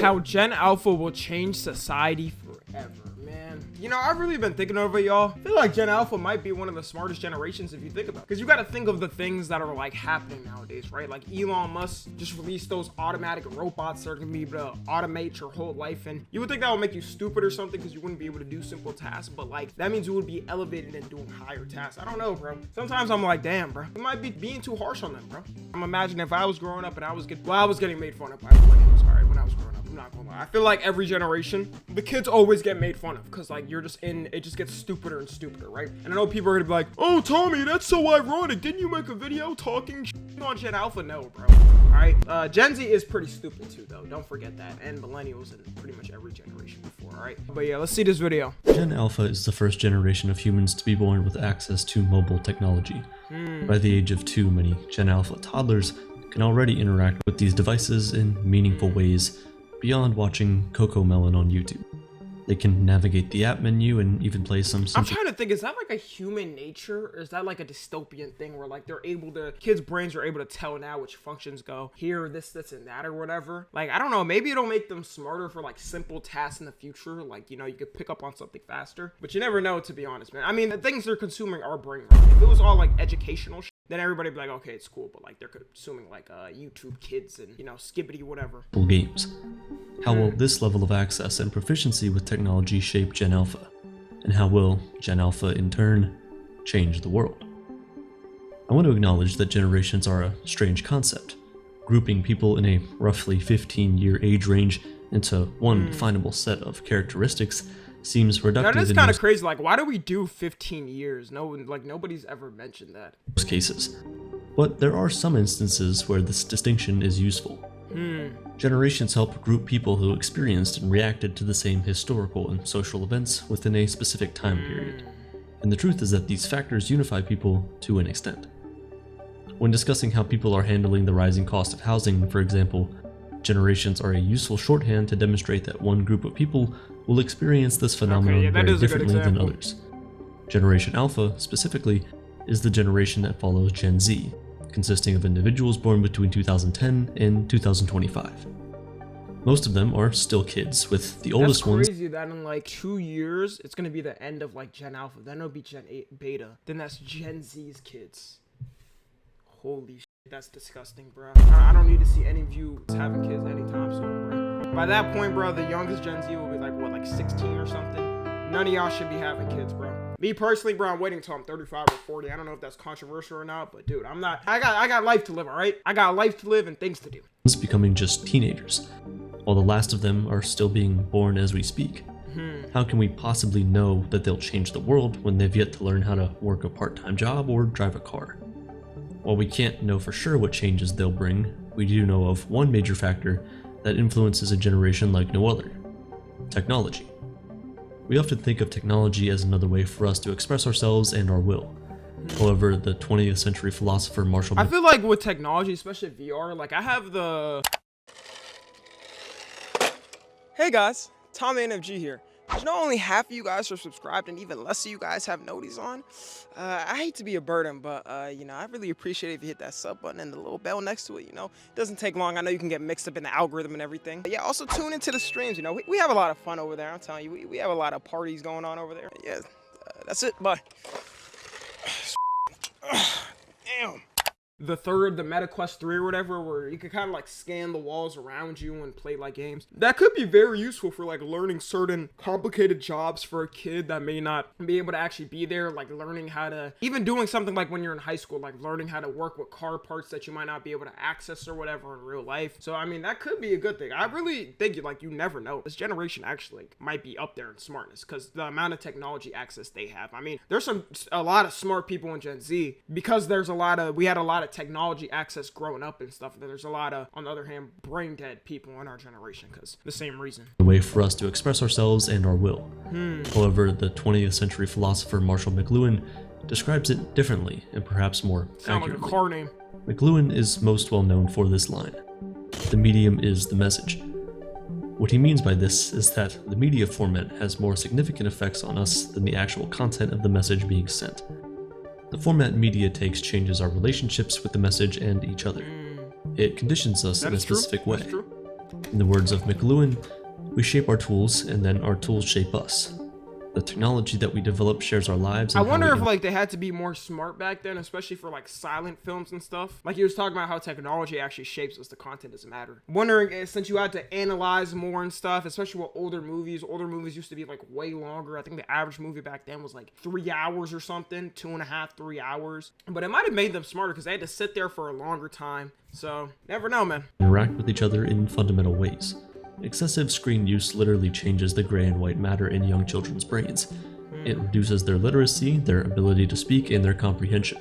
How Gen Alpha will change society forever, man. You know, I've really been thinking over it, y'all. I feel like Gen Alpha might be one of the smartest generations if you think about it. Because you got to think of the things that are like happening nowadays, right? Like Elon Musk just released those automatic robots that are going to be able to automate your whole life. And you would think that would make you stupid or something because you wouldn't be able to do simple tasks. But like, that means you would be elevated and doing higher tasks. I don't know, bro. Sometimes I'm like, damn, bro. You might be being too harsh on them, bro. I'm imagining if I was growing up and I was getting made fun of by millennials, all right, when I was growing up. I'm not gonna lie. I feel like every generation, the kids always get made fun of because like you're just in, it just gets stupider and stupider, right? And I know people are gonna be like, oh, Tommy, that's so ironic. Didn't you make a video talking on Gen Alpha? No, bro. All right. Gen Z is pretty stupid too, though. Don't forget that. And millennials and pretty much every generation before, all right? But yeah, let's see this video. Gen Alpha is the first generation of humans to be born with access to mobile technology. By the age of 2, many Gen Alpha toddlers can already interact with these devices in meaningful ways beyond watching CoComelon on YouTube. They can navigate the app menu and even play some I'm trying to think, is that like a human nature or is that like a dystopian thing where like they're able to, kids' brains are able to tell now which functions go here, this, and that or whatever? Like, I don't know, maybe it'll make them smarter for like simple tasks in the future. Like, you know, you could pick up on something faster, but you never know, to be honest, man. I mean, the things they're consuming are brain rot. If it was all like educational shit, then everybody would be like, okay, it's cool, but like they're consuming like YouTube Kids and, you know, Skibbity whatever. Games. How will this level of access and proficiency with technology shape Gen Alpha? And how will Gen Alpha in turn change the world? I want to acknowledge that generations are a strange concept. Grouping people in a roughly 15-year age range into one definable set of characteristics seems reductive. That is kind of crazy. Like, why do we do 15 years? No, like nobody's ever mentioned that. Most cases. But there are some instances where this distinction is useful. Generations help group people who experienced and reacted to the same historical and social events within a specific time period. And the truth is that these factors unify people to an extent. When discussing how people are handling the rising cost of housing, for example, generations are a useful shorthand to demonstrate that one group of people will experience this phenomenon very differently than others. Generation Alpha, specifically, is the generation that follows Gen Z, consisting of individuals born between 2010 and 2025. Most of them are still kids, with the oldest ones. That's crazy that in like 2 years, it's gonna be the end of like Gen Alpha, then it'll be Gen Beta, then that's Gen Z's kids. Holy shit, that's disgusting, bro. I don't need to see any of you having kids anytime soon, bro. By that point, bro, the youngest Gen Z will be like, what, like 16 or something? None of y'all should be having kids, bro. Me personally, bro, I'm waiting until I'm 35 or 40. I don't know if that's controversial or not, but dude, I'm not. I got life to live, all right? I got life to live and things to do. Becoming just teenagers, while the last of them are still being born as we speak. How can we possibly know that they'll change the world when they've yet to learn how to work a part-time job or drive a car? While we can't know for sure what changes they'll bring, we do know of one major factor that influences a generation like no other: technology. We often think of technology as another way for us to express ourselves and our will. However, the 20th century philosopher Marshall... I feel like with technology, especially VR, like I have the... Hey guys, Tommy NFG here. You know, only half of you guys are subscribed and even less of you guys have noties on. I hate to be a burden, but you know, I really appreciate it if you hit that sub button and the little bell next to it. You know, it doesn't take long. I know you can get mixed up in the algorithm and everything. But yeah, also tune into the streams. You know, we have a lot of fun over there. I'm telling you, we have a lot of parties going on over there. Yeah, that's it. Bye. Damn. The MetaQuest 3 or whatever, where you can kind of like scan the walls around you and play like games. That could be very useful for like learning certain complicated jobs for a kid that may not be able to actually be there, like learning how to, even doing something like when you're in high school, like learning how to work with car parts that you might not be able to access or whatever in real life. So I mean, that could be a good thing. I really think you never know. This generation actually might be up there in smartness because the amount of technology access they have. I mean, there's a lot of smart people in Gen Z because we had a lot of technology access growing up and stuff. There's a lot of, on the other hand, brain dead people in our generation because the same reason. A way for us to express ourselves and our will. However, the 20th century philosopher Marshall McLuhan describes it differently and perhaps more accurately. Like a car name. McLuhan is most well known for this line: "The medium is the message." What he means by this is that the media format has more significant effects on us than the actual content of the message being sent. The format media takes changes our relationships with the message and each other. It conditions us in a specific way. In the words of McLuhan, we shape our tools, and then our tools shape us. The technology that we develop shares our lives. I wonder if like they had to be more smart back then, especially for like silent films and stuff. Like he was talking about how technology actually shapes us, the content doesn't matter. Wondering since you had to analyze more and stuff, especially with older movies. Older movies used to be like way longer. I think the average movie back then was like 3 hours or something, 2.5, 3 hours. But it might have made them smarter because they had to sit there for a longer time. So never know, man. Interact with each other in fundamental ways. Excessive screen use literally changes the gray and white matter in young children's brains. It reduces their literacy, their ability to speak, and their comprehension.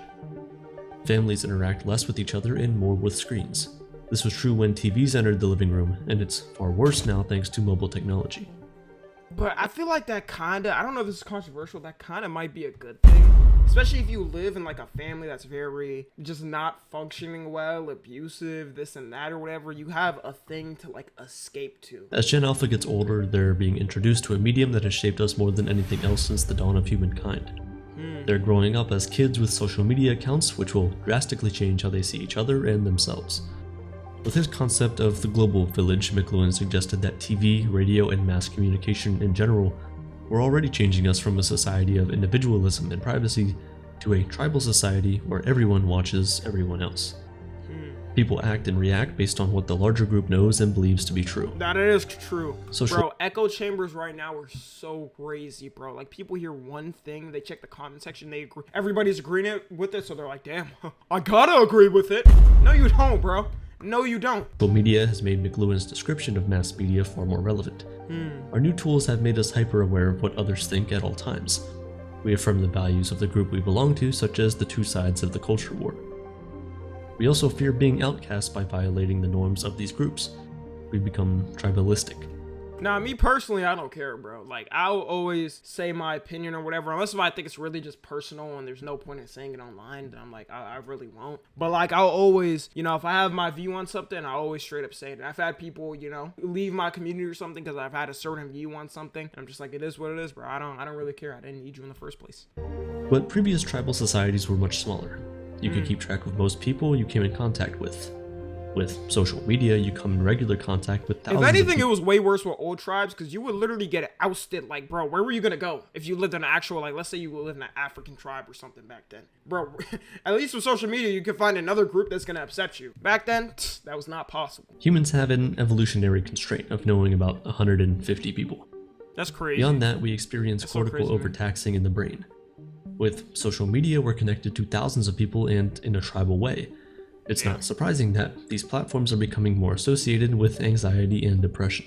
Families interact less with each other and more with screens. This was true when TVs entered the living room, and it's far worse now thanks to mobile technology. But I feel like that kinda, I don't know if this is controversial, that kinda might be a good thing. Especially if you live in like a family that's very just not functioning well, abusive, this and that or whatever, you have a thing to like escape to. As Gen Alpha gets older, they're being introduced to a medium that has shaped us more than anything else since the dawn of humankind. They're growing up as kids with social media accounts, which will drastically change how they see each other and themselves. With his concept of the global village, McLuhan suggested that TV, radio, and mass communication in general were already changing us from a society of individualism and privacy to a tribal society where everyone watches everyone else. People act and react based on what the larger group knows and believes to be true. That is true. Social- Bro, echo chambers right now are so crazy, bro. Like people hear one thing, they check the comment section, they agree. Everybody's agreeing with it, so they're like, damn, I gotta agree with it. No, you don't, bro. No, you don't. Social media has made McLuhan's description of mass media far more relevant. Our new tools have made us hyper-aware of what others think at all times. We affirm the values of the group we belong to, such as the two sides of the culture war. We also fear being outcast by violating the norms of these groups. We become tribalistic. Nah, me personally, I don't care, bro. Like, I'll always say my opinion or whatever, unless if I think it's really just personal and there's no point in saying it online, then I'm like, I really won't. But like, I'll always, you know, if I have my view on something, I always straight up say it. And I've had people, you know, leave my community or something because I've had a certain view on something. And I'm just like, it is what it is, bro. I don't really care. I didn't need you in the first place. But previous tribal societies were much smaller. You could keep track of most people you came in contact with. With social media, you come in regular contact with thousands If anything, of people. it was way worse with old tribes because you would literally get ousted. Like, bro, where were you gonna go if you lived in an actual, like, let's say you lived in an African tribe or something back then, bro? At least with social media, you can find another group that's gonna upset you. Back then, that was not possible. Humans have an evolutionary constraint of knowing about 150 people. That's crazy. Beyond that, we experience That's so cortical crazy, man. overtaxing in the brain. With social media, we're connected to thousands of people and in a tribal way. It's not surprising that these platforms are becoming more associated with anxiety and depression.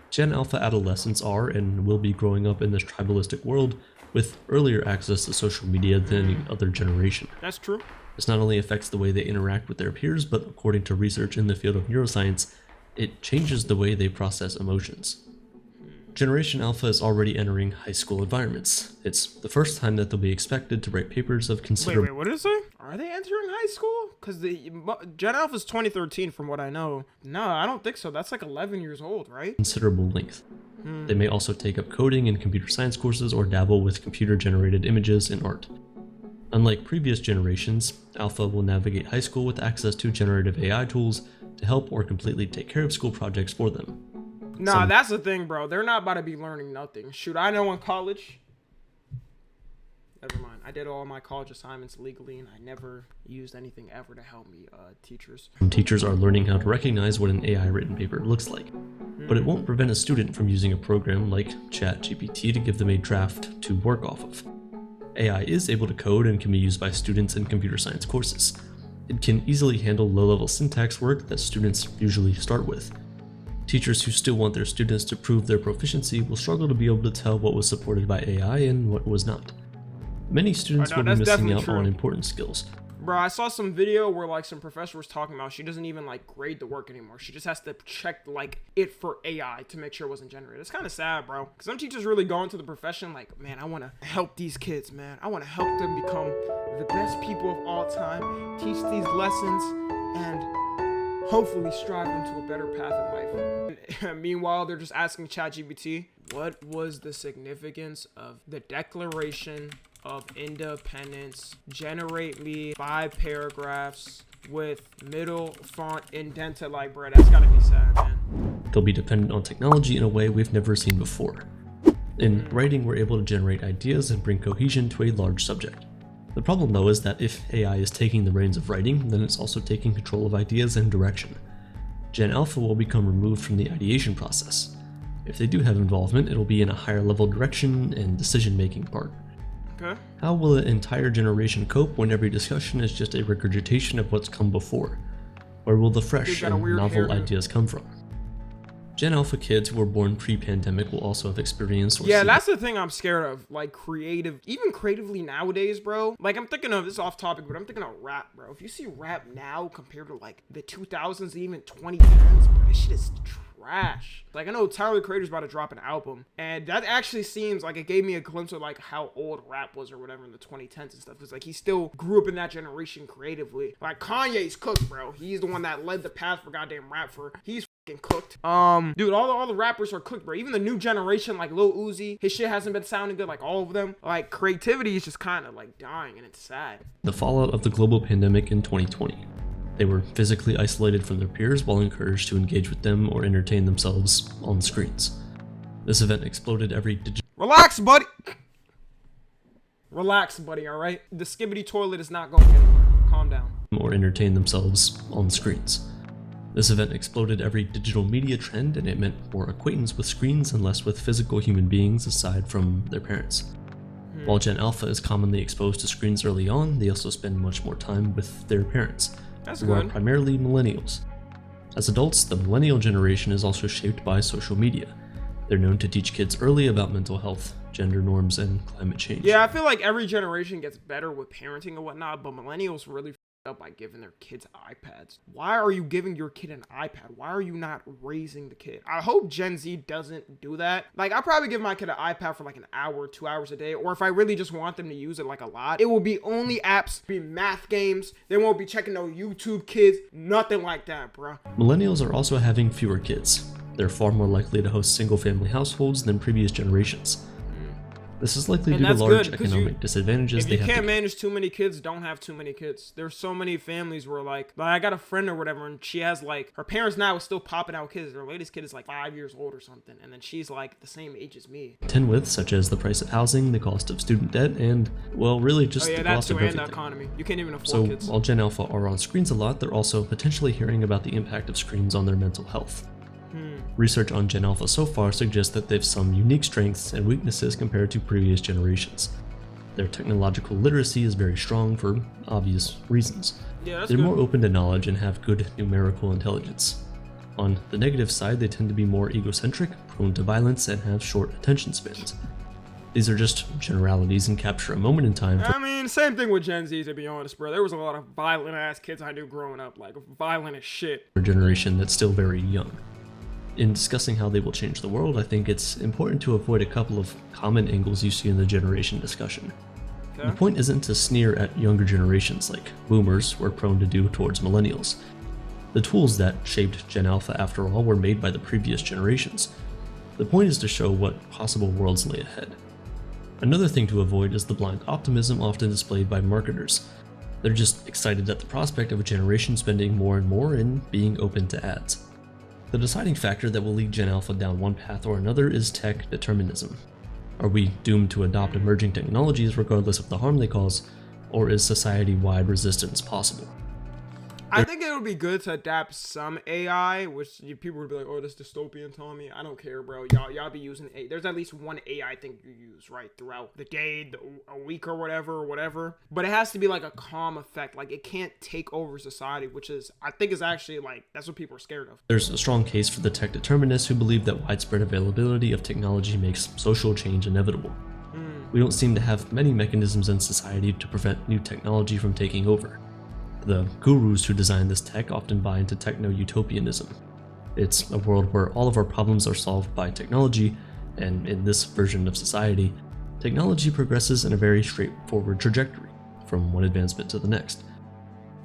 Gen Alpha adolescents are and will be growing up in this tribalistic world with earlier access to social media than any other generation. That's true. This not only affects the way they interact with their peers, but according to research in the field of neuroscience, it changes the way they process emotions. Generation Alpha is already entering high school environments. It's the first time that they'll be expected to write papers of considerable Wait, what did it say? Are they entering high school? Because the Gen Alpha's 2013 from what I know. No, I don't think so. That's like 11 years old, right? considerable length. They may also take up coding and computer science courses or dabble with computer-generated images and art. Unlike previous generations, Alpha will navigate high school with access to generative AI tools to help or completely take care of school projects for them. Nah, that's the thing, bro. They're not about to be learning nothing. Shoot, I know in college. Never mind. I did all my college assignments legally, and I never used anything ever to help me, teachers. Teachers are learning how to recognize what an AI-written paper looks like, but it won't prevent a student from using a program like ChatGPT to give them a draft to work off of. AI is able to code and can be used by students in computer science courses. It can easily handle low-level syntax work that students usually start with. Teachers who still want their students to prove their proficiency will struggle to be able to tell what was supported by AI and what was not. Many students will be missing out on important skills. Bro, I saw some video where like some professor was talking about she doesn't even like grade the work anymore. She just has to check like it for AI to make sure it wasn't generated. It's kind of sad, bro. Because some teachers really go into the profession like, man, I want to help these kids, man. I want to help them become the best people of all time, teach these lessons, and hopefully strive them to a better path in life. Meanwhile, they're just asking ChatGPT, what was the significance of the Declaration of Independence? Generate me 5 paragraphs with middle font indented, like, bro, that's gotta be sad, man. They'll be dependent on technology in a way we've never seen before. In writing, we're able to generate ideas and bring cohesion to a large subject. The problem, though, is that if AI is taking the reins of writing, then it's also taking control of ideas and direction. Gen Alpha will become removed from the ideation process. If they do have involvement, it'll be in a higher level direction and decision-making part. Okay. How will an entire generation cope when every discussion is just a regurgitation of what's come before? Where will the fresh and novel ideas come from? Gen Alpha kids who were born pre-pandemic will also have experienced yeah, that's the thing I'm scared of. Like, even creatively nowadays, bro. Like, I'm thinking of, this is off topic, but I'm thinking of rap, bro. If you see rap now compared to, like, the 2000s, even 2010s, bro, this shit is trash. Like, I know Tyler the Creator's about to drop an album, and that actually seems like it gave me a glimpse of, like, how old rap was or whatever in the 2010s and stuff. Because, like, he still grew up in that generation creatively. Like, Kanye's cooked, bro. He's the one that led the path for goddamn rap he's cooked. Dude, all the rappers are cooked, bro. Even the new generation, like Lil Uzi, his shit hasn't been sounding good, like all of them. Like, creativity is just kind of like dying, and it's sad. The fallout of the global pandemic in 2020. They were physically isolated from their peers while encouraged to engage with them or entertain themselves on screens. This event exploded every digital... Relax, buddy! Relax, buddy, alright? The Skibidi toilet is not going anywhere. Calm down. Or entertain themselves on screens. This event exploded every digital media trend, and it meant more acquaintance with screens and less with physical human beings aside from their parents. While Gen Alpha is commonly exposed to screens early on, they also spend much more time with their parents, who are primarily millennials. As adults, the millennial generation is also shaped by social media. They're known to teach kids early about mental health, gender norms, and climate change. Yeah, I feel like every generation gets better with parenting and whatnot, but millennials really up by giving their kids iPads. Why are you giving your kid an iPad? Why are you not raising the kid? I hope Gen Z doesn't do that. Like, I'll probably give my kid an iPad for like an hour, 2 hours a day, or if I really just want them to use it like a lot, it will be only apps, be math games. They won't be checking no YouTube kids, nothing like that, bro. Millennials are also having fewer kids. They're far more likely to host single-family households than previous generations. This is likely due to large economic disadvantages they have. If you can't manage too many kids, don't have too many kids. There's so many families where, like I got a friend or whatever, and she has, like, her parents now is still popping out kids. Their latest kid is, like, 5 years old or something, and then she's, like, the same age as me. Contend with, such as the price of housing, the cost of student debt, and, well, really just the cost of everything. The economy. You can't even afford kids. So, while Gen Alpha are on screens a lot, they're also potentially hearing about the impact of screens on their mental health. Research on Gen Alpha so far suggests that they have some unique strengths and weaknesses compared to previous generations. Their technological literacy is very strong for obvious reasons. They're more open to knowledge and have good numerical intelligence. On the negative side, they tend to be more egocentric, prone to violence, and have short attention spans. These are just generalities and capture a moment in time. I mean, same thing with Gen Z, to be honest, bro. There was a lot of violent ass kids I knew growing up, like violent as shit. For a generation that's still very young. In discussing how they will change the world, I think it's important to avoid a couple of common angles you see in the generation discussion. The point isn't to sneer at younger generations like boomers were prone to do towards millennials. The tools that shaped Gen Alpha, after all, were made by the previous generations. The point is to show what possible worlds lay ahead. Another thing to avoid is the blind optimism often displayed by marketers. They're just excited at the prospect of a generation spending more and more and being open to ads. The deciding factor that will lead Gen Alpha down one path or another is tech determinism. Are we doomed to adopt emerging technologies regardless of the harm they cause, or is society-wide resistance possible? I think it would be good to adapt some AI, which people would be like, oh, this dystopian telling me. I don't care, bro. Y'all be using there's at least one AI thing you use, right, throughout the day, a week or whatever. But it has to be like a calm effect. Like, it can't take over society, which is, I think is actually, like, that's what people are scared of. There's a strong case for the tech determinists who believe that widespread availability of technology makes social change inevitable. We don't seem to have many mechanisms in society to prevent new technology from taking over. The gurus who design this tech often buy into techno-utopianism. It's a world where all of our problems are solved by technology, and in this version of society, technology progresses in a very straightforward trajectory, from one advancement to the next.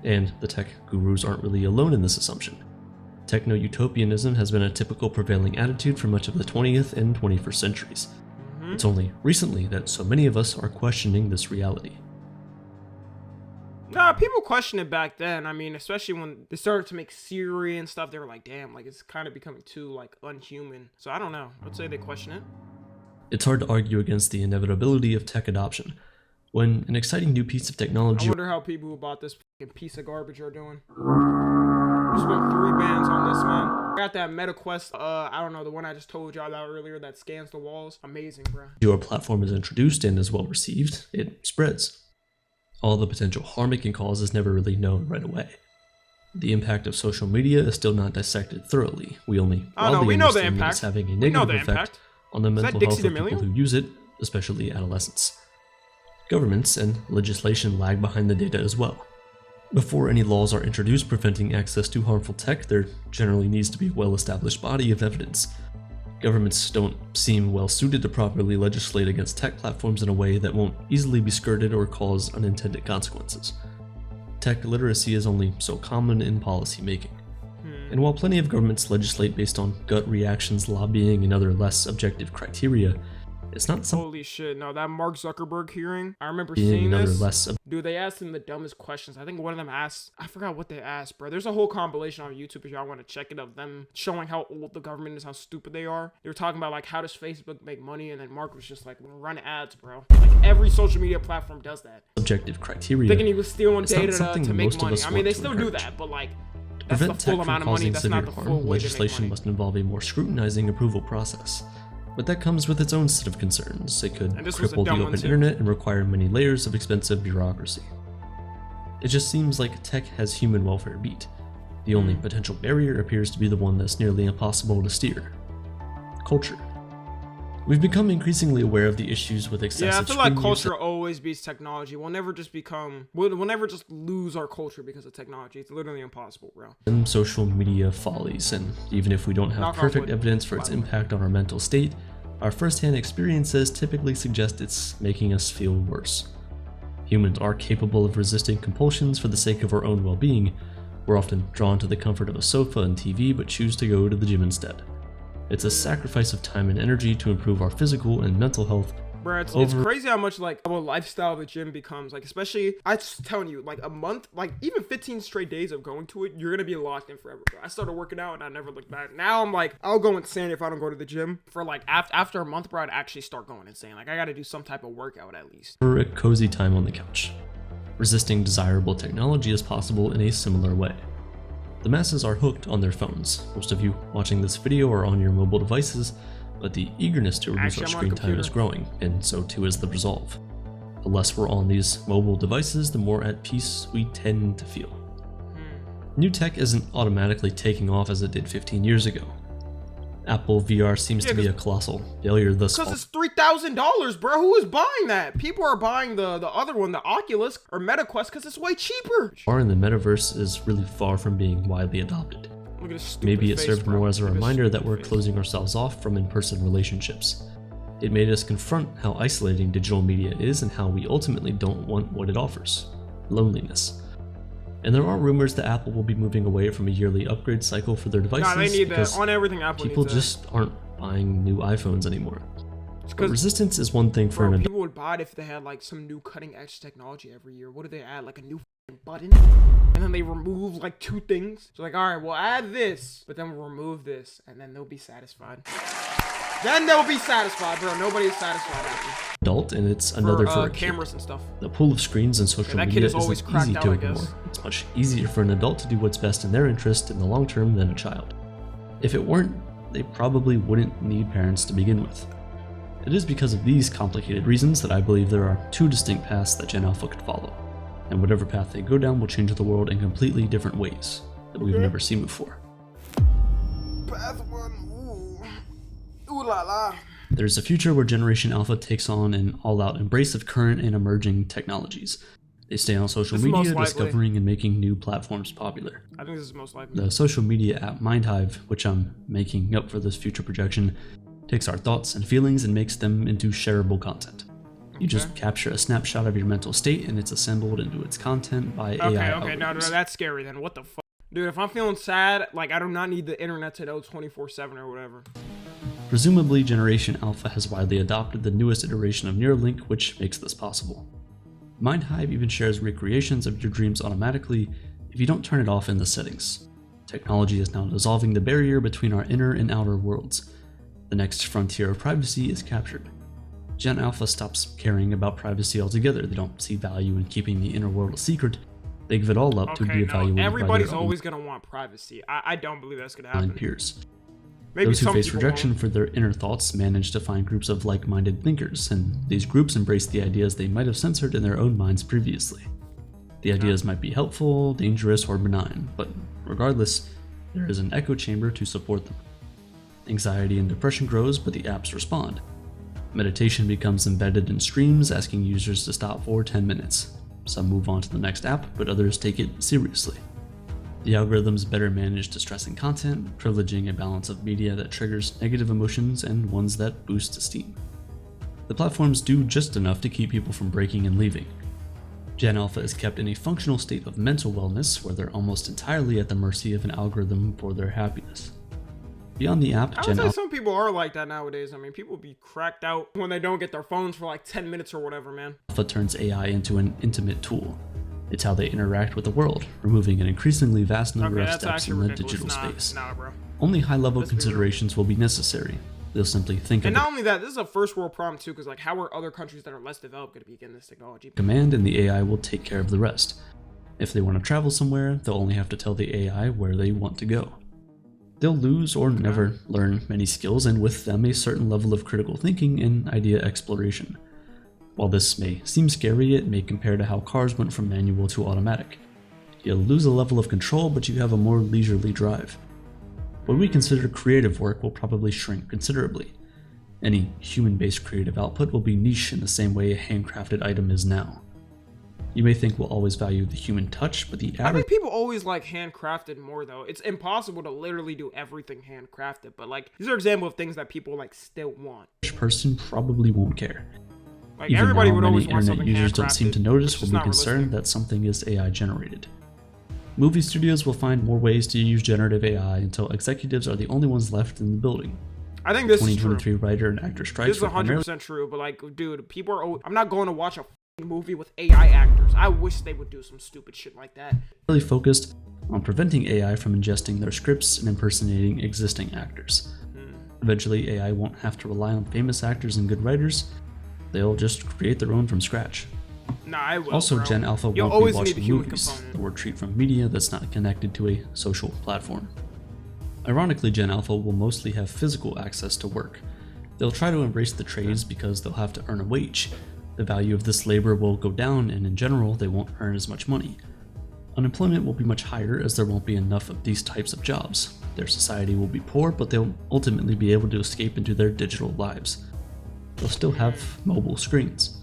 And the tech gurus aren't really alone in this assumption. Techno-utopianism has been a typical prevailing attitude for much of the 20th and 21st centuries. It's only recently that so many of us are questioning this reality. Nah, people questioned it back then. I mean, especially when they started to make Siri and stuff, they were like, damn, like it's kind of becoming too like unhuman. So I don't know. I'd say they question it. It's hard to argue against the inevitability of tech adoption. When an exciting new piece of technology... I wonder how people who bought this fucking piece of garbage are doing. We spent 3 bands on this, man. I got that MetaQuest, I don't know, the one I just told y'all about earlier that scans the walls. Amazing, bro. Your platform is introduced and is well received, it spreads. All the potential harm it can cause is never really known right away. The impact of social media is still not dissected thoroughly. We only broadly understand that it's having a negative effect on the mental health of people who use it, especially adolescents. Governments and legislation lag behind the data as well. Before any laws are introduced preventing access to harmful tech, there generally needs to be a well-established body of evidence. Governments don't seem well suited to properly legislate against tech platforms in a way that won't easily be skirted or cause unintended consequences. Tech literacy is only so common in policy making. And while plenty of governments legislate based on gut reactions, lobbying, and other less objective criteria, it's not something... Holy shit, no, that Mark Zuckerberg hearing, I remember seeing this. Dude, they asked him the dumbest questions. I think one of them asked, I forgot what they asked, bro. There's a whole compilation on YouTube if y'all want to check it, of them showing how old the government is, how stupid they are. They were talking about, like, how does Facebook make money? And then Mark was just like, run ads, bro. Like, every social media platform does that. Objective criteria. Thinking he was stealing data to make money. I mean, they still do that, but, like, that's the full amount of money. That's not the full way to make legislation money. Must involve a more scrutinizing approval process. But that comes with its own set of concerns. It could cripple the open internet and require many layers of expensive bureaucracy. It just seems like tech has human welfare beat. The only potential barrier appears to be the one that's nearly impossible to steer. Culture. We've become increasingly aware of the issues with excessive Yeah, I feel like culture always beats technology. We'll never just lose our culture because of technology. It's literally impossible, bro. And social media follies, and even if we don't have perfect evidence for its impact on our mental state, our first-hand experiences typically suggest it's making us feel worse. Humans are capable of resisting compulsions for the sake of our own well-being. We're often drawn to the comfort of a sofa and TV, but choose to go to the gym instead. It's a sacrifice of time and energy to improve our physical and mental health. Bro, it's crazy how much, like, of a lifestyle the gym becomes. Like, especially, I'm just telling you, like, a month, like, even 15 straight days of going to it, you're gonna be locked in forever, bro. I started working out and I never looked back. Now I'm like, I'll go insane if I don't go to the gym. For, like, after a month, bro, I'd actually start going insane. Like, I gotta do some type of workout at least. For a cozy time on the couch. Resisting desirable technology is possible in a similar way. The masses are hooked on their phones. Most of you watching this video are on your mobile devices, but the eagerness to reduce our screen time is growing, and so too is the resolve. The less we're on these mobile devices, the more at peace we tend to feel. New tech isn't automatically taking off as it did 15 years ago. Apple VR seems to be a colossal failure thus far. Because it's $3,000, bro. Who is buying that? People are buying the other one, the Oculus or MetaQuest, because it's way cheaper. And the metaverse is really far from being widely adopted. Maybe it served more as a reminder that we're closing ourselves off from in-person relationships. It made us confront how isolating digital media is and how we ultimately don't want what it offers: loneliness. And there are rumors that Apple will be moving away from a yearly upgrade cycle for their devices. Nah, they need that on everything. Apple people just aren't buying new iPhones anymore. But resistance is one thing for people would buy it if they had like some new cutting-edge technology every year. What do they add? Like a new button, and then they remove like 2 things. So like, all right, we'll add this, but then we'll remove this, and then they'll be satisfied. Then they'll be satisfied, bro. Nobody's satisfied after. Adult, and it's another for cameras and stuff. The pool of screens and social media isn't easy to ignore. It's much easier for an adult to do what's best in their interest in the long term than a child. If it weren't, they probably wouldn't need parents to begin with. It is because of these complicated reasons that I believe there are 2 distinct paths that Gen Alpha could follow, and whatever path they go down will change the world in completely different ways that we've never seen before. Path 1, ooh la la. There's a future where Generation Alpha takes on an all-out embrace of current and emerging technologies. They stay on social media, discovering and making new platforms popular. I think this is most likely. The social media app MindHive, which I'm making up for this future projection, takes our thoughts and feelings and makes them into shareable content. You just capture a snapshot of your mental state and it's assembled into its content by AI algorithms. Okay, no, that's scary then. What the fuck? Dude, if I'm feeling sad, like, I do not need the internet to know 24/7 or whatever. Presumably, Generation Alpha has widely adopted the newest iteration of Neuralink, which makes this possible. MindHive even shares recreations of your dreams automatically if you don't turn it off in the settings. Technology is now dissolving the barrier between our inner and outer worlds. The next frontier of privacy is captured. Gen Alpha stops caring about privacy altogether. They don't see value in keeping the inner world a secret. They give it all up to be evaluated everybody's by their always going to want privacy. I don't believe that's going to happen. peers. Maybe Those who some face people rejection won't. for their inner thoughts manage to find groups of like-minded thinkers, and these groups embrace the ideas they might have censored in their own minds previously. The ideas might be helpful, dangerous, or benign, but regardless, there is an echo chamber to support them. Anxiety and depression grows, but the apps respond. Meditation becomes embedded in streams, asking users to stop for 10 minutes. Some move on to the next app, but others take it seriously. The algorithms better manage distressing content, privileging a balance of media that triggers negative emotions and ones that boost esteem. The platforms do just enough to keep people from breaking and leaving. Gen Alpha is kept in a functional state of mental wellness where they're almost entirely at the mercy of an algorithm for their happiness. Beyond the app, I would say some people are like that nowadays. I mean, people be cracked out when they don't get their phones for like 10 minutes or whatever, man. Alpha turns AI into an intimate tool. It's how they interact with the world, removing an increasingly vast number of steps in the digital space. Nah, bro. Only high-level considerations will be necessary. They'll simply think And of not only that, this is a first world problem too, because like, how are other countries that are less developed going to be getting this technology? command, and the AI will take care of the rest. If they want to travel somewhere, they'll only have to tell the AI where they want to go. They'll lose or never learn many skills, and with them a certain level of critical thinking and idea exploration. While this may seem scary, it may compare to how cars went from manual to automatic. You'll lose a level of control, but you have a more leisurely drive. What we consider creative work will probably shrink considerably. Any human-based creative output will be niche in the same way a handcrafted item is now. You may think we'll always value the human touch, but the I average think people always like handcrafted more though. It's impossible to literally do everything handcrafted, but like, these are examples of things that people like still want. person probably won't care. Like, Even everybody now, would many always want internet something users don't seem to handcrafted, notice which or is be not concerned realistic. that something is AI generated. Movie studios will find more ways to use generative AI until executives are the only ones left in the building. I think this is true. 2023 writer and actor strikes This is were primarily 100% true, but like, dude, people are always, I'm not going to watch a f***ing movie with AI actors. I wish they would do some stupid shit like that. focused on preventing AI from ingesting their scripts and impersonating existing actors. Eventually, AI won't have to rely on famous actors and good writers. They'll just create their own from scratch. Nah, I will, Also, bro. Gen Alpha You'll won't be always need watching the human movies component. or treat from media that's not connected to a social platform. Ironically, Gen Alpha will mostly have physical access to work. They'll try to embrace the trades because they'll have to earn a wage. The value of this labor will go down, and in general, they won't earn as much money. Unemployment will be much higher as there won't be enough of these types of jobs. Their society will be poor, but they'll ultimately be able to escape into their digital lives. They'll still have mobile screens.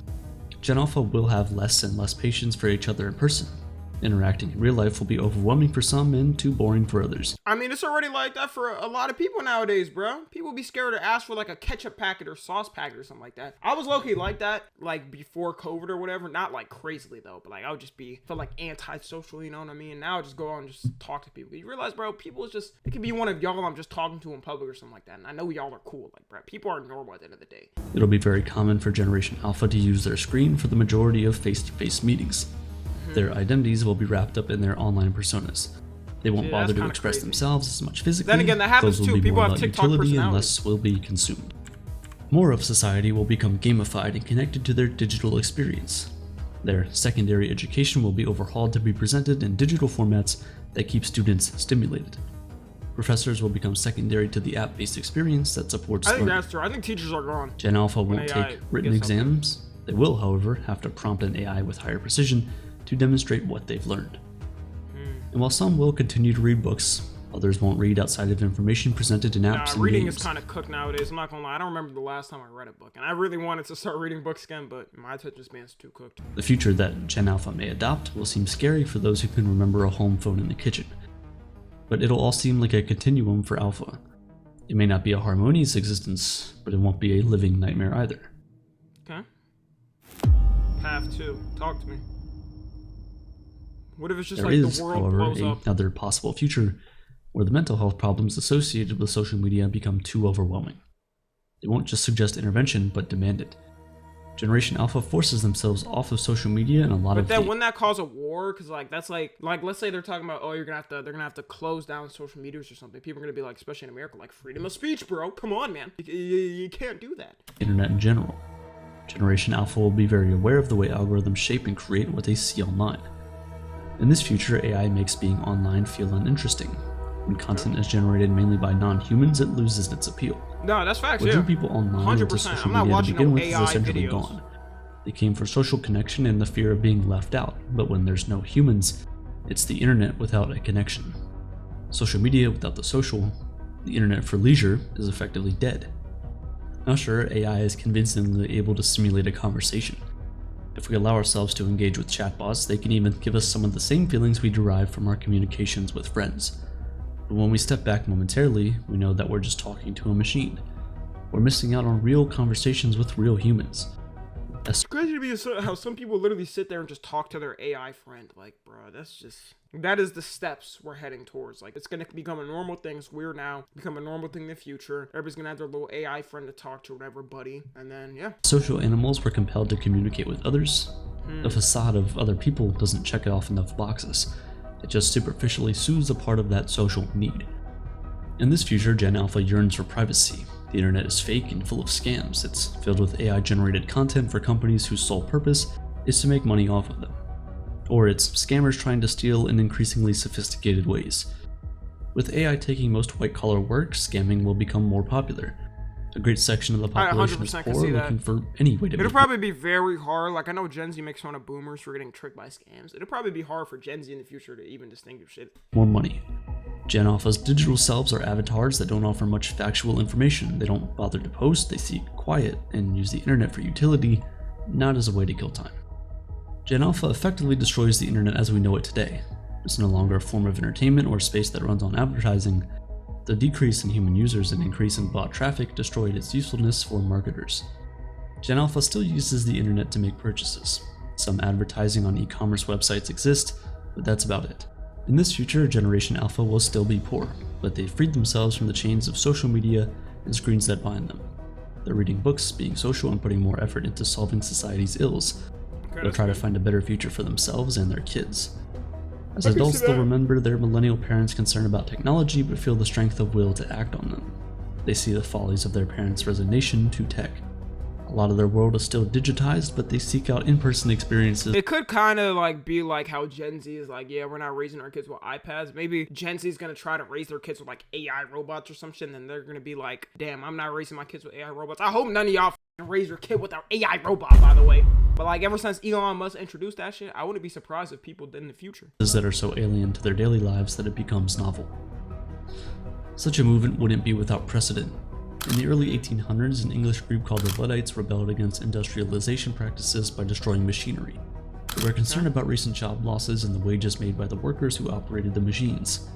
Gen Alpha will have less and less patience for each other in person. Interacting in real life will be overwhelming for some and too boring for others. I mean, it's already like that for a lot of people nowadays, bro. People be scared to ask for like a ketchup packet or sauce packet or something like that. I was low-key like that, like before COVID or whatever. Not like crazily though, but like I would just feel like antisocial, you know what I mean? Now I just go on and just talk to people. You realize, bro, people is just, it could be one of y'all I'm just talking to in public or something like that. And I know y'all are cool, like, bro, people are normal at the end of the day. It'll be very common for Generation Alpha to use their screen for the majority of face-to-face meetings. Their identities will be wrapped up in their online personas. They won't Yeah, bother that's to kinda express crazy. themselves as much physically. Then again, that happens Those will too. be People more have about TikTok utility and personalities. less will be consumed. More of society will become gamified and connected to their digital experience. Their secondary education will be overhauled to be presented in digital formats that keep students stimulated. Professors will become secondary to the app-based experience that supports I think learning. that's true. I think teachers are gone. Gen Alpha won't AI take written gets up there. exams. They will, however, have to prompt an AI with higher precision to demonstrate what they've learned. And while some will continue to read books, others won't read outside of information presented in apps and Reading games. is kind of cooked nowadays. I'm not gonna lie. I don't remember the last time I read a book, and I really wanted to start reading books again, but my attention span's too cooked. The future that Gen Alpha may adopt will seem scary for those who can remember a home phone in the kitchen. But it'll all seem like a continuum for Alpha. It may not be a harmonious existence, but it won't be a living nightmare either. Okay. Path 2. Talk to me. What if it's just There like is, the world however, blows up? another possible future where the mental health problems associated with social media become too overwhelming. They won't just suggest intervention, but demand it. Generation Alpha forces themselves off of social media and a lot But of then the wouldn't that cause a war? Because like that's like let's say they're talking about, oh, they're gonna have to close down social medias or something. People are gonna be like, especially in America, like freedom of speech, bro. Come on, man. You can't do that. internet in general. Generation Alpha will be very aware of the way algorithms shape and create what they see online. In this future, AI makes being online feel uninteresting. When content is generated mainly by non-humans, it loses its appeal. No, that's facts. What Yeah. drew people online into 100%. social I'm not media to watching begin no with is AI essentially videos. gone. They came for social connection and the fear of being left out, but when there's no humans, it's the internet without a connection. Social media without the social, the internet for leisure, is effectively dead. Now sure, AI is convincingly able to simulate a conversation. If we allow ourselves to engage with chatbots, they can even give us some of the same feelings we derive from our communications with friends. But when we step back momentarily, we know that we're just talking to a machine. We're missing out on real conversations with real humans. It's crazy to me how some people literally sit there and just talk to their AI friend. Like, bro, that is the steps we're heading towards. Like, it's gonna become a normal thing. It's weird now. Become a normal thing in the future. Everybody's gonna have their little AI friend to talk to, whatever, buddy. And then, yeah. Social animals were compelled to communicate with others. The facade of other people doesn't check off enough boxes. It just superficially soothes a part of that social need. In this future, Gen Alpha yearns for privacy. The internet is fake and full of scams. It's filled with AI-generated content for companies whose sole purpose is to make money off of them. Or it's scammers trying to steal in increasingly sophisticated ways. With AI taking most white-collar work, scamming will become more popular. A great section of the population is 100% poor, can see that. looking for any way to It'll make probably be very hard. Like, I know Gen Z makes fun of boomers for getting tricked by scams. It'll probably be hard for Gen Z in the future to even distinguish it. more money. Gen Alpha's digital selves are avatars that don't offer much factual information. They don't bother to post, they seek quiet, and use the internet for utility, not as a way to kill time. Gen Alpha effectively destroys the internet as we know it today. It's no longer a form of entertainment or space that runs on advertising. The decrease in human users and increase in bot traffic destroyed its usefulness for marketers. Gen Alpha still uses the internet to make purchases. Some advertising on e-commerce websites exist, but that's about it. In this future, Generation Alpha will still be poor, but they've freed themselves from the chains of social media and screens that bind them. They're reading books, being social, and putting more effort into solving society's ills. They'll try to find a better future for themselves and their kids. As adults, they'll remember their millennial parents' concern about technology, but feel the strength of will to act on them. They see the follies of their parents' resignation to tech. A lot of their world is still digitized, but they seek out in-person experiences. It could kind of like be like how Gen Z is like, yeah, we're not raising our kids with iPads. Maybe Gen Z is going to try to raise their kids with like AI robots or some shit, and then they're going to be like, damn, I'm not raising my kids with AI robots. I hope none of y'all raise your kid with our AI robot, by the way. But like ever since Elon Musk introduced that shit, I wouldn't be surprised if people did in the future. That are so alien to their daily lives that it becomes novel. Such a movement wouldn't be without precedent. In the early 1800s, an English group called the Luddites rebelled against industrialization practices by destroying machinery. They were concerned about recent job losses and the wages made by the workers who operated the machines.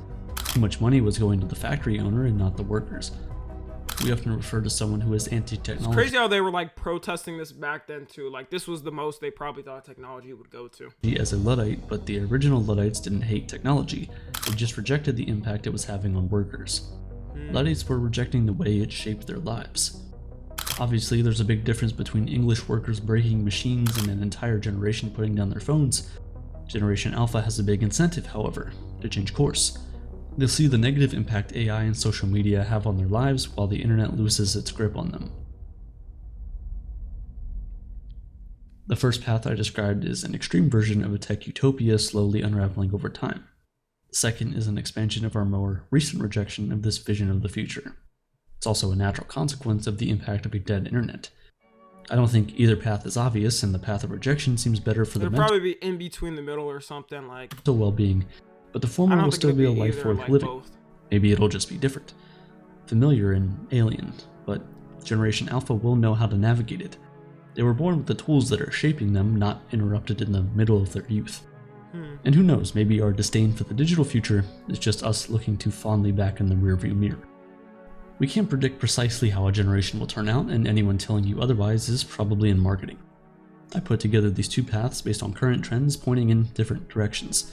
Too much money was going to the factory owner and not the workers. We often refer to someone who is anti-technology. It's crazy how they were like protesting this back then too. Like this was the most they probably thought technology would go to. As a Luddite, but the original Luddites didn't hate technology. They just rejected the impact it was having on workers. Luddites were rejecting the way it shaped their lives. Obviously, there's a big difference between English workers breaking machines and an entire generation putting down their phones. Generation Alpha has a big incentive, however, to change course. They'll see the negative impact AI and social media have on their lives while the internet loses its grip on them. The first path I described is an extreme version of a tech utopia slowly unraveling over time. The second is an expansion of our more recent rejection of this vision of the future. It's also a natural consequence of the impact of a dead internet. I don't think either path is obvious, and the path of rejection seems better for the It'll probably be in between the middle or something like. mental well-being, but the former will still be a life worth living. Maybe it'll just be different, familiar and alien, but Generation Alpha will know how to navigate it. They were born with the tools that are shaping them, not interrupted in the middle of their youth. And who knows, maybe our disdain for the digital future is just us looking too fondly back in the rearview mirror. We can't predict precisely how a generation will turn out, and anyone telling you otherwise is probably in marketing. I put together these two paths based on current trends pointing in different directions.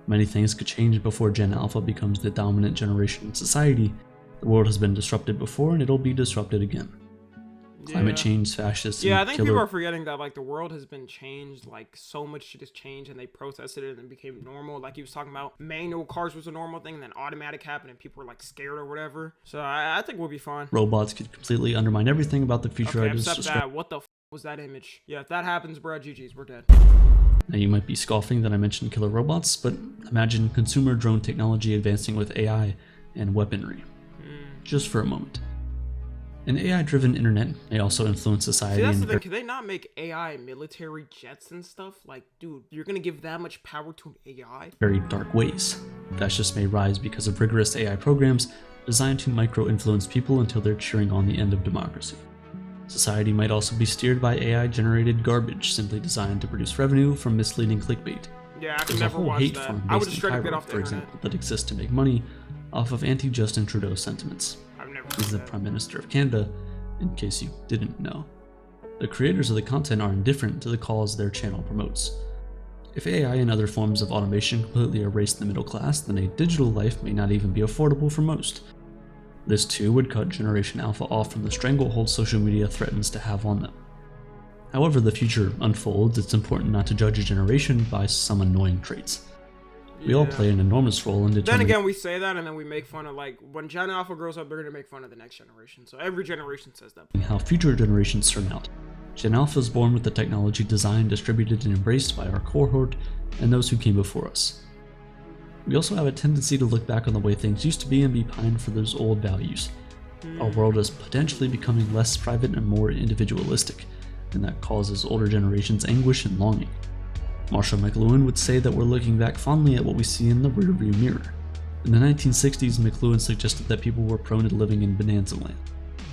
Many things could change before Gen Alpha becomes the dominant generation in society. The world has been disrupted before, and it'll be disrupted again. climate change, fascists, Yeah, I and think killer... people are forgetting that like the world has been changed, like so much shit has changed, and they protested it and it became normal. Like he was talking about, manual cars was a normal thing, and then automatic happened, and people were like scared or whatever. So I think we'll be fine. Robots could completely undermine everything about the future I just Except described. that, what the was that image? Yeah, if that happens, bro, GG's, we're dead. Now you might be scoffing that I mentioned killer robots, but imagine consumer drone technology advancing with AI and weaponry. Just for a moment. An AI-driven internet may also influence society. See, that's in the thing. Can they not make AI military jets and stuff? Like, dude, you're gonna give that much power to an AI? very dark ways. Fascists may rise because of rigorous AI programs designed to micro-influence people until they're cheering on the end of democracy. Society might also be steered by AI-generated garbage simply designed to produce revenue from misleading clickbait. Yeah, I can There's a never whole watch hate that. farm I would based just in straight up get Cairo, off the for internet. example, that exists to make money off of anti-Justin Trudeau sentiments. I've never He's the Prime Minister of Canada, in case you didn't know. The creators of the content are indifferent to the cause their channel promotes. If AI and other forms of automation completely erase the middle class, then a digital life may not even be affordable for most. This too would cut Generation Alpha off from the stranglehold social media threatens to have on them. However the future unfolds, it's important not to judge a generation by some annoying traits. We all play an enormous role in Then determining again, we say that and then we make fun of, like, when Gen Alpha grows up, they're gonna make fun of the next generation. So every generation says that. how future generations turn out. Gen Alpha is born with the technology designed, distributed, and embraced by our cohort and those who came before us. We also have a tendency to look back on the way things used to be and be pined for those old values. Our world is potentially becoming less private and more individualistic, and that causes older generations anguish and longing. Marshall McLuhan would say that we're looking back fondly at what we see in the rearview mirror. In the 1960s, McLuhan suggested that people were prone to living in Bonanza Land.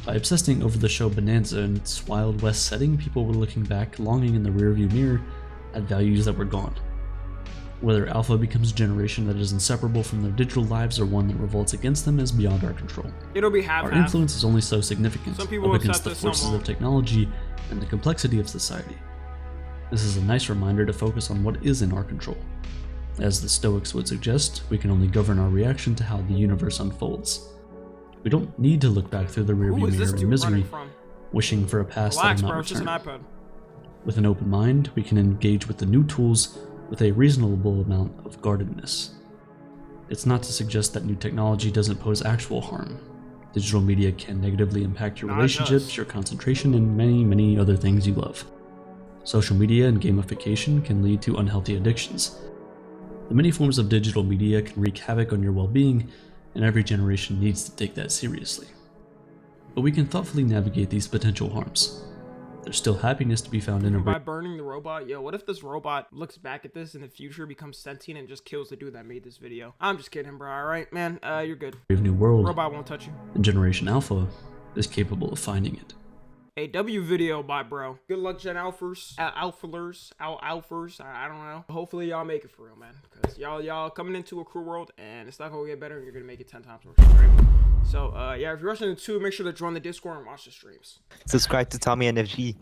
By obsessing over the show Bonanza and its Wild West setting, people were looking back, longing in the rearview mirror at values that were gone. Whether Alpha becomes a generation that is inseparable from their digital lives or one that revolts against them is beyond our control. It'll be half. Our influence is only so significant Some people up against accept the this, some forces of won't. technology and the complexity of society. This is a nice reminder to focus on what is in our control. As the Stoics would suggest, we can only govern our reaction to how the universe unfolds. We don't need to look back through the Who rearview is this mirror in dude misery, running from? wishing for a past Relax, that will bro. not It's just an return. iPad. With an open mind, we can engage with the new tools with a reasonable amount of guardedness. It's not to suggest that new technology doesn't pose actual harm. Digital media can negatively impact your Nah, it relationships, does. your concentration, and many, many other things you love. Social media and gamification can lead to unhealthy addictions. The many forms of digital media can wreak havoc on your well-being, and every generation needs to take that seriously. But we can thoughtfully navigate these potential harms. There's still happiness to be found in By burning the robot? Yo, what if this robot looks back at this in the future, becomes sentient, and just kills the dude that made this video? I'm just kidding, bro. Alright, man. You're good. brave new world, Robot won't touch you. and Generation Alpha is capable of finding it. A W video by bro. Good luck, Gen Alphers. Alphers. I don't know. Hopefully y'all make it for real, man. Because y'all coming into a cruel world, and it's not gonna get better, and you're gonna make it 10 times worse, right? So, yeah, if you're rushing to 2, make sure to join the Discord and watch the streams. Subscribe to Tommy NFG.